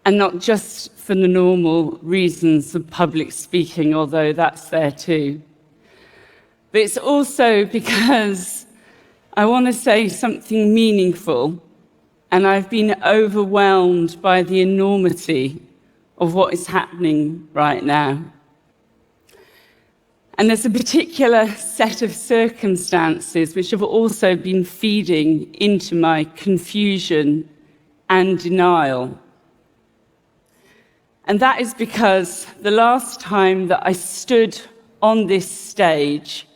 And not just for the normal reasons of public speaking, although that's there too. But it's also because I want to say something meaningful, and I've been overwhelmed by the enormity of what is happening right now. And there's a particular set of circumstances which have also been feeding into my confusion and denial. And that is because the last time that I stood on this stage,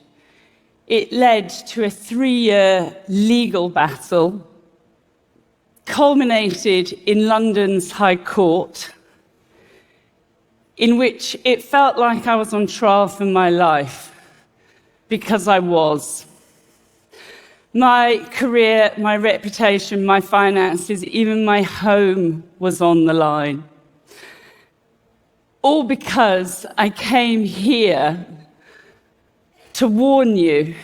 it led to a 3-year legal battle, culminated in London's High Court, in which it felt like I was on trial for my life, because I was. My career, my reputation, my finances, even my home was on the line. All because I came here to warn you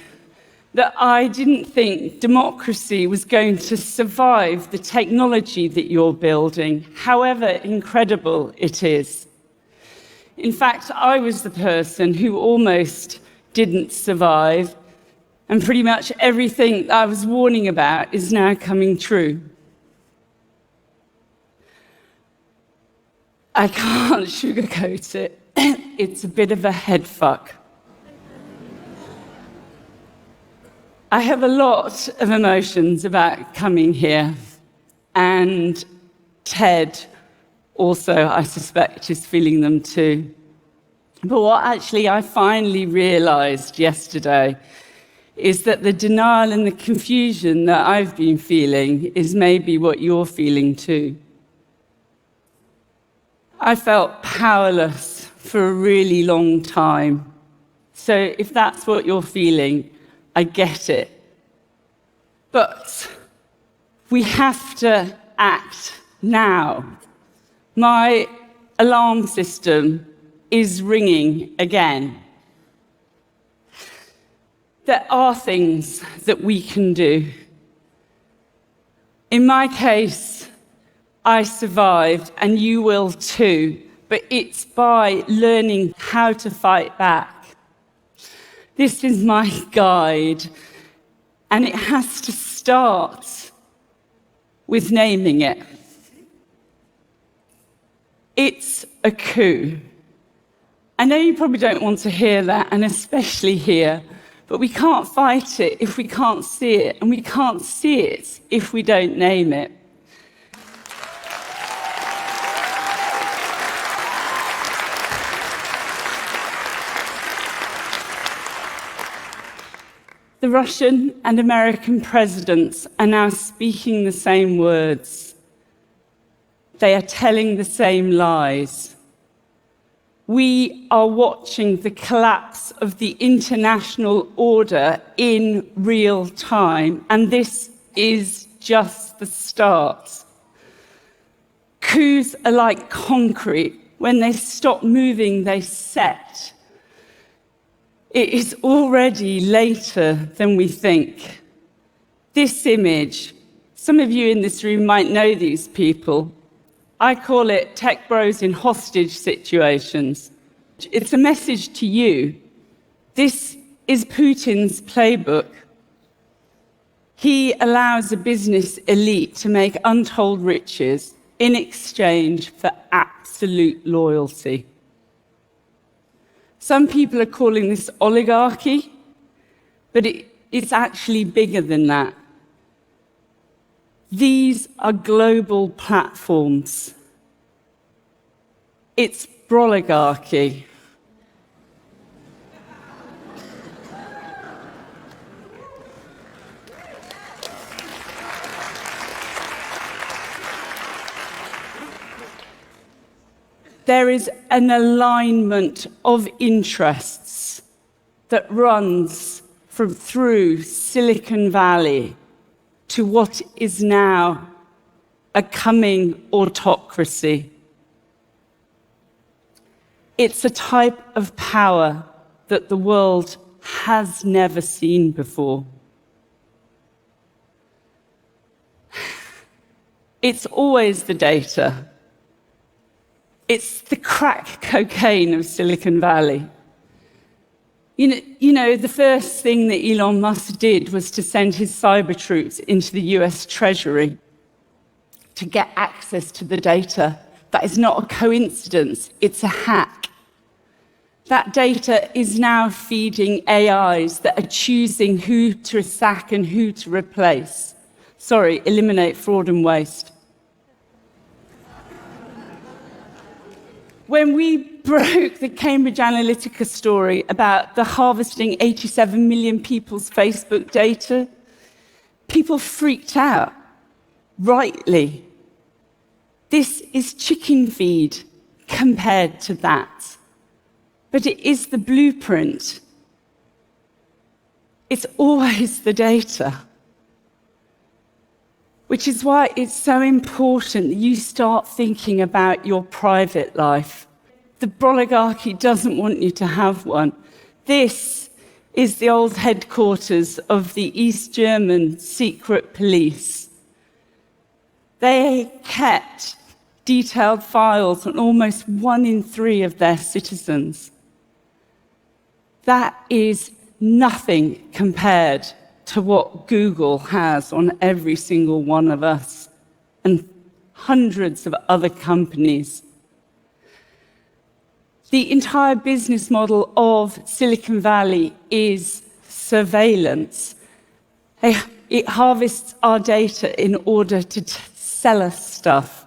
that I didn't think democracy was going to survive the technology that you're building, however incredible it is. In fact, I was the person who almost didn't survive, and pretty much everything that I was warning about is now coming true. I can't sugarcoat it. It's a bit of a head fuck. I have a lot of emotions about coming here, and Ted also, I suspect, is feeling them too. But what actually I finally realized yesterday is that the denial and the confusion that I've been feeling is maybe what you're feeling too. I felt powerless for a really long time. So if that's what you're feeling, I get it. But we have to act now. My alarm system is ringing again. There are things that we can do. In my case, I survived, and you will too, but it's by learning how to fight back. This is my guide, and it has to start with naming it. It's a coup. I know you probably don't want to hear that, and especially here, but we can't fight it if we can't see it, and we can't see it if we don't name it. The Russian and American presidents are now speaking the same words. They are telling the same lies. We are watching the collapse of the international order in real time, and this is just the start. Coups are like concrete. When they stop moving, they set. It is already later than we think. This image, some of you in this room might know these people. I call it tech bros in hostage situations. It's a message to you. This is Putin's playbook. He allows a business elite to make untold riches in exchange for absolute loyalty. Some people are calling this oligarchy, but it's actually bigger than that. These are global platforms. It's broligarchy. There is an alignment of interests that runs through Silicon Valley to what is now a coming autocracy. It's a type of power that the world has never seen before. It's always the data. It's the crack cocaine of Silicon Valley. You know, the first thing that Elon Musk did was to send his cyber troops into the US Treasury to get access to the data. That is not a coincidence, it's a hack. That data is now feeding AIs that are choosing who to sack and who to replace. Sorry, eliminate fraud and waste. When we broke the Cambridge Analytica story about the harvesting 87 million people's Facebook data, people freaked out, rightly. This is chicken feed compared to that. But it is the blueprint. It's always the data. Which is why it's so important that you start thinking about your private life. The oligarchy doesn't want you to have one. This is the old headquarters of the East German secret police. They kept detailed files on almost 1 in 3 of their citizens. That is nothing compared to what Google has on every single one of us and hundreds of other companies. The entire business model of Silicon Valley is surveillance. It harvests our data in order to sell us stuff.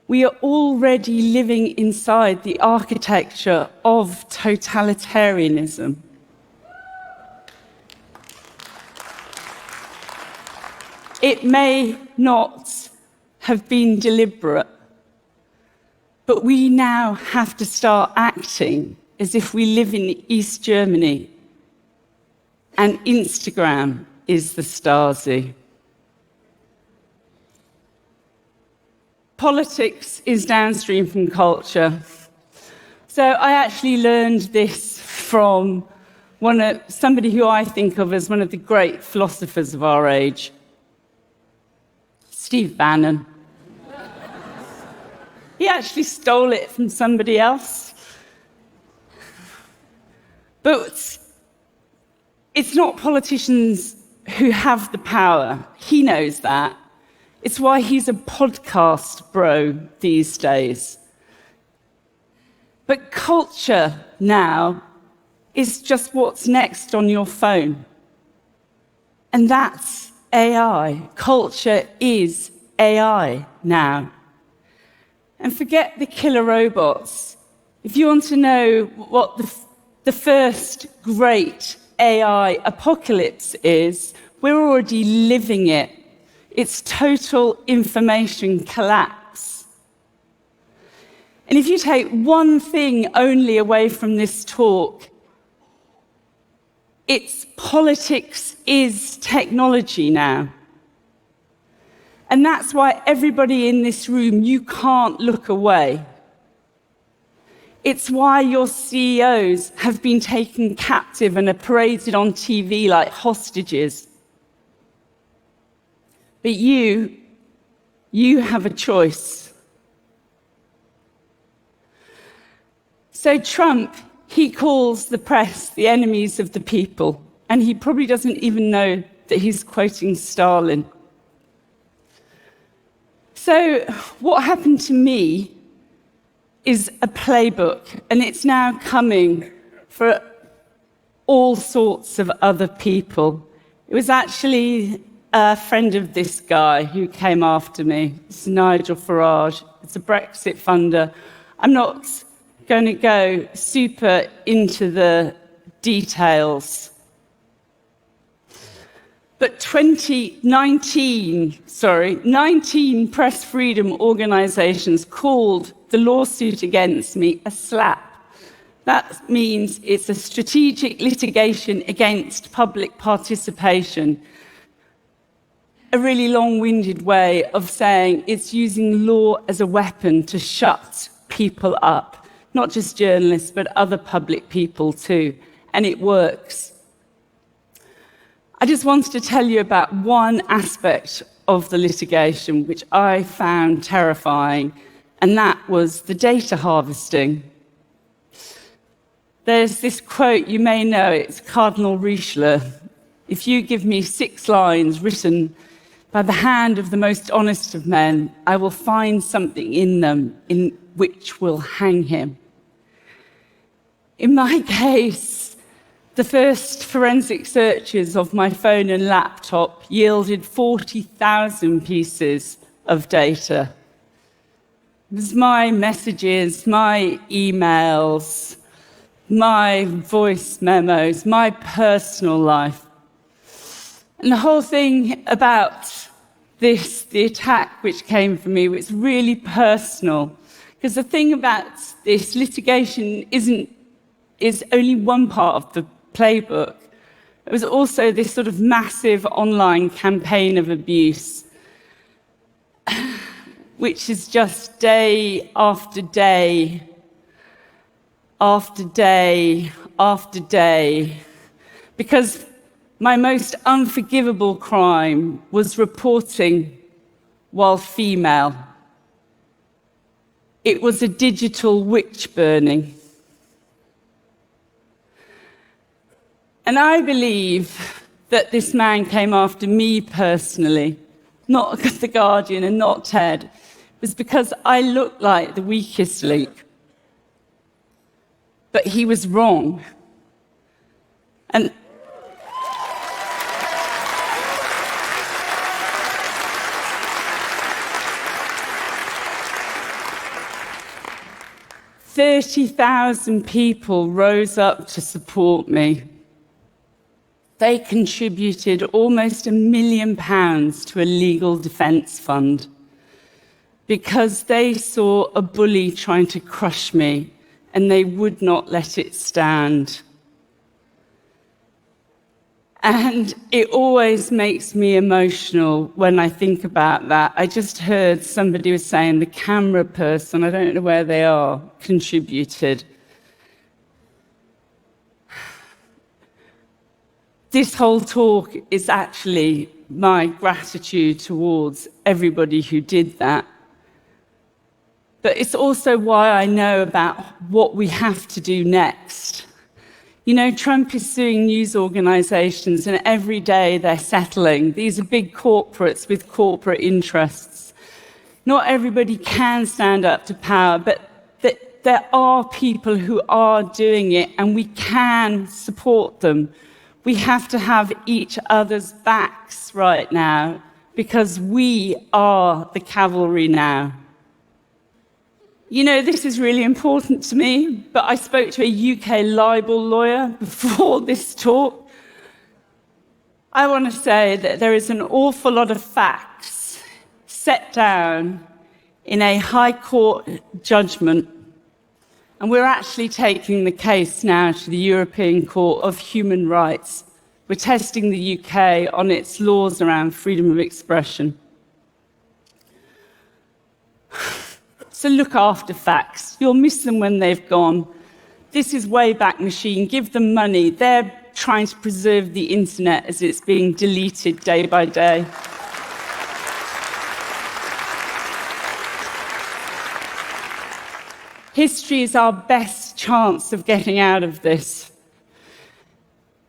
We are already living inside the architecture of totalitarianism. It may not have been deliberate, but we now have to start acting as if we live in East Germany and Instagram is the Stasi. Politics is downstream from culture. So I actually learned this from somebody who I think of as one of the great philosophers of our age, Steve Bannon. He actually stole it from somebody else. But it's not politicians who have the power. He knows that. It's why he's a podcast bro these days. But culture now is just what's next on your phone. And that's AI. Culture is AI now. And forget the killer robots. If you want to know what the first great AI apocalypse is, we're already living it. It's total information collapse. And if you take one thing only away from this talk, it's politics is technology now. And that's why everybody in this room, you can't look away. It's why your CEOs have been taken captive and are paraded on TV like hostages. But you have a choice. So Trump, he calls the press the enemies of the people, and he probably doesn't even know that he's quoting Stalin. So what happened to me is a playbook, and it's now coming for all sorts of other people. It was actually a friend of this guy who came after me. It's Nigel Farage. It's a Brexit funder. I'm not going to go super into the details. But 19 press freedom organizations called the lawsuit against me a slap. That means it's a strategic litigation against public participation. A really long-winded way of saying it's using law as a weapon to shut people up, not just journalists, but other public people too. And it works. I just wanted to tell you about one aspect of the litigation which I found terrifying and that was the data harvesting. There's this quote, you may know, it's Cardinal Richelieu. If you give me 6 lines written by the hand of the most honest of men, I will find something in them in which will hang him. In my case, the first forensic searches of my phone and laptop yielded 40,000 pieces of data. It was my messages, my emails, my voice memos, my personal life. And the whole thing about this, the attack which came from me, was really personal. Because the thing about this litigation is only one part of the playbook. It was also this sort of massive online campaign of abuse, which is just day after day, after day, after day. Because my most unforgivable crime was reporting while female. It was a digital witch burning. And I believe that this man came after me personally, not The Guardian and not Ted. It was because I looked like the weakest link. But he was wrong. And "30,000 people rose up to support me. They contributed almost £1 million to a legal defence fund because they saw a bully trying to crush me and they would not let it stand. And it always makes me emotional when I think about that. I just heard somebody was saying the camera person, I don't know where they are, contributed. This whole talk is actually my gratitude towards everybody who did that. But it's also why I know about what we have to do next. You know, Trump is suing news organizations, and every day they're settling. These are big corporates with corporate interests. Not everybody can stand up to power, but there are people who are doing it, and we can support them. We have to have each other's backs right now, because we are the cavalry now. You know, this is really important to me, but I spoke to a UK libel lawyer before this talk. I want to say that there is an awful lot of facts set down in a High Court judgment, and we're actually taking the case now to the European Court of Human Rights. We're testing the UK on its laws around freedom of expression. So look after facts. You'll miss them when they've gone. This is Wayback Machine. Give them money. They're trying to preserve the internet as it's being deleted day by day. History is our best chance of getting out of this.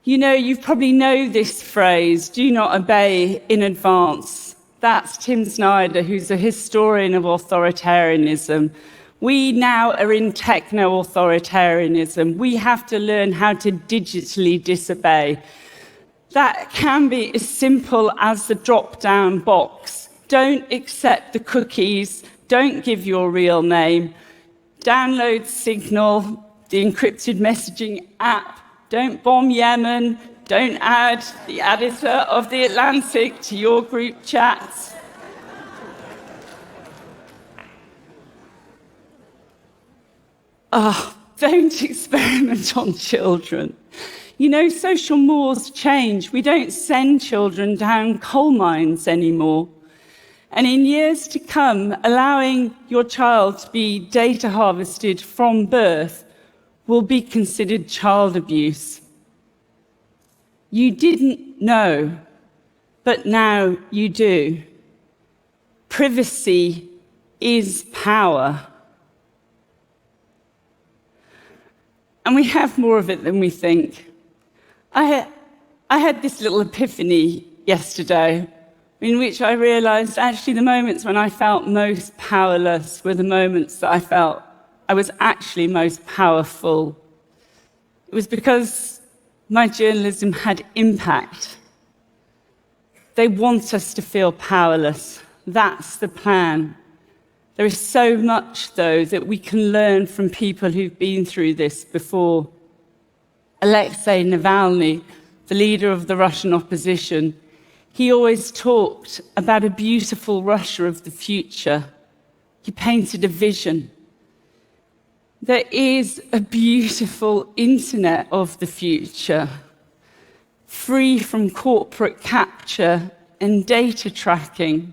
You know, you probably know this phrase, do not obey in advance. That's Tim Snyder, who's a historian of authoritarianism. We now are in techno-authoritarianism. We have to learn how to digitally disobey. That can be as simple as the drop-down box. Don't accept the cookies. Don't give your real name. Download Signal, the encrypted messaging app. Don't bomb Yemen. Don't add the editor of The Atlantic to your group chats. Don't experiment on children. You know, social mores change. We don't send children down coal mines anymore. And in years to come, allowing your child to be data harvested from birth will be considered child abuse. You didn't know, but now you do. Privacy is power. And we have more of it than we think. I had this little epiphany yesterday in which I realized actually the moments when I felt most powerless were the moments that I felt I was actually most powerful. It was because my journalism had impact. They want us to feel powerless. That's the plan. There is so much, though, that we can learn from people who've been through this before. Alexei Navalny, the leader of the Russian opposition, he always talked about a beautiful Russia of the future. He painted a vision. There is a beautiful internet of the future, free from corporate capture and data tracking.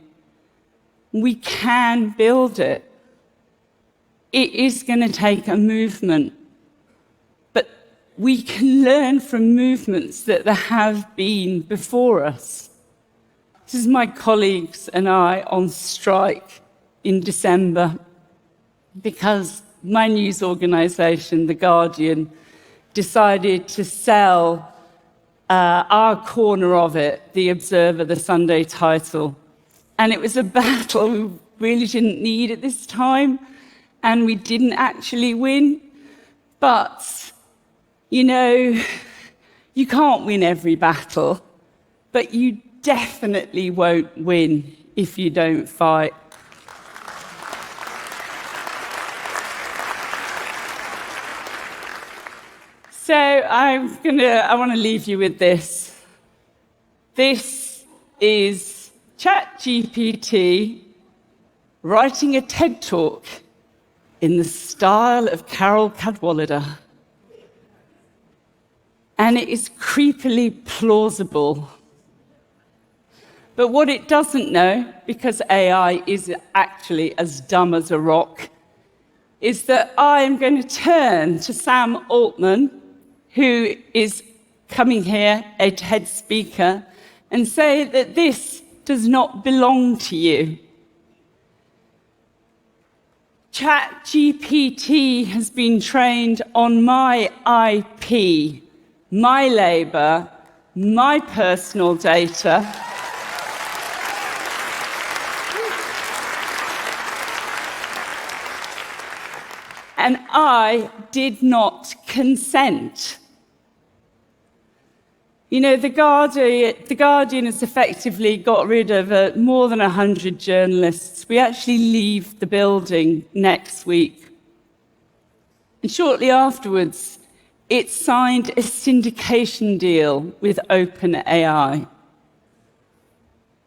We can build it. It is going to take a movement, but we can learn from movements that there have been before us. This is my colleagues and I on strike in December because my news organisation, The Guardian, decided to sell our corner of it, The Observer, the Sunday title. And it was a battle we really didn't need at this time, and we didn't actually win. But, you know, you can't win every battle, but you definitely won't win if you don't fight. So I want to leave you with this. This is ChatGPT writing a TED Talk in the style of Kэрol Kaduolladr. And it is creepily plausible. But what it doesn't know, because AI is actually as dumb as a rock, is that I am going to turn to Sam Altman, who is coming here, a TED speaker, and say that this does not belong to you. ChatGPT has been trained on my IP, my labour, my personal data. And I did not consent. You know, The Guardian has effectively got rid of more than 100 journalists. We actually leave the building next week. And shortly afterwards, it signed a syndication deal with OpenAI.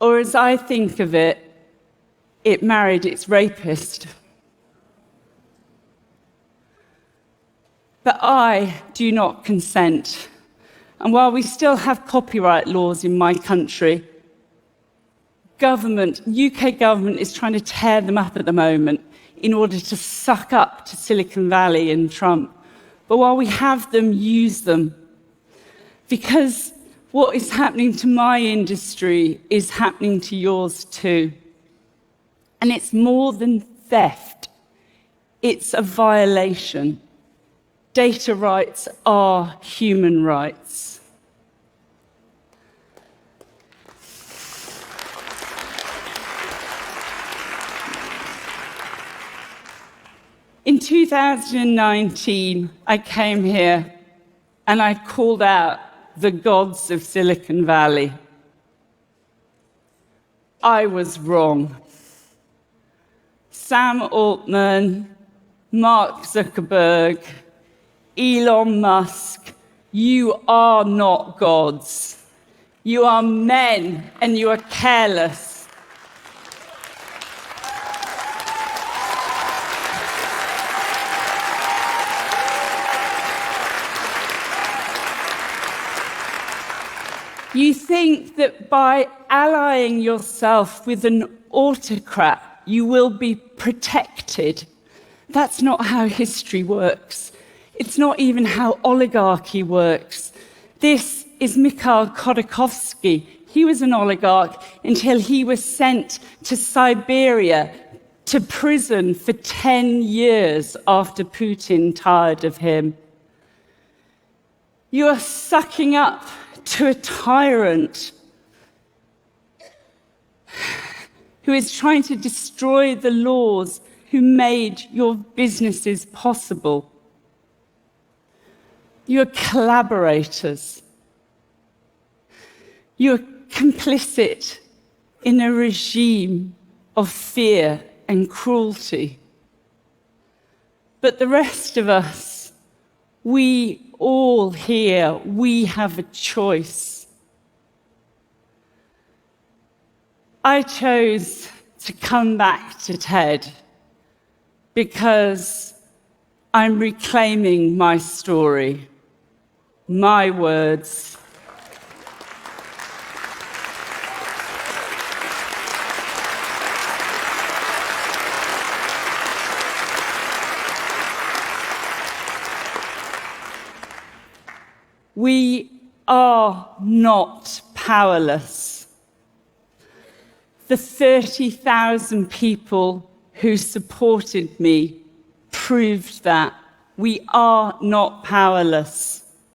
Or as I think of it, it married its rapist. But I do not consent. And while we still have copyright laws in my country, UK government is trying to tear them up at the moment in order to suck up to Silicon Valley and Trump. But while we have them, use them. Because what is happening to my industry is happening to yours too. And it's more than theft. It's a violation. Data rights are human rights. In 2019, I came here and I called out the gods of Silicon Valley. I was wrong. Sam Altman, Mark Zuckerberg, Elon Musk, you are not gods. You are men and you are careless. You think that by allying yourself with an autocrat, you will be protected. That's not how history works. It's not even how oligarchy works. This is Mikhail Khodorkovsky. He was an oligarch until he was sent to Siberia to prison for 10 years after Putin tired of him. You are sucking up to a tyrant who is trying to destroy the laws who made your businesses possible. You're collaborators. You're complicit in a regime of fear and cruelty. But the rest of us, we all here, we have a choice. I chose to come back to TED because I'm reclaiming my story, my words. We are not powerless. The 30,000 people who supported me proved that we are not powerless.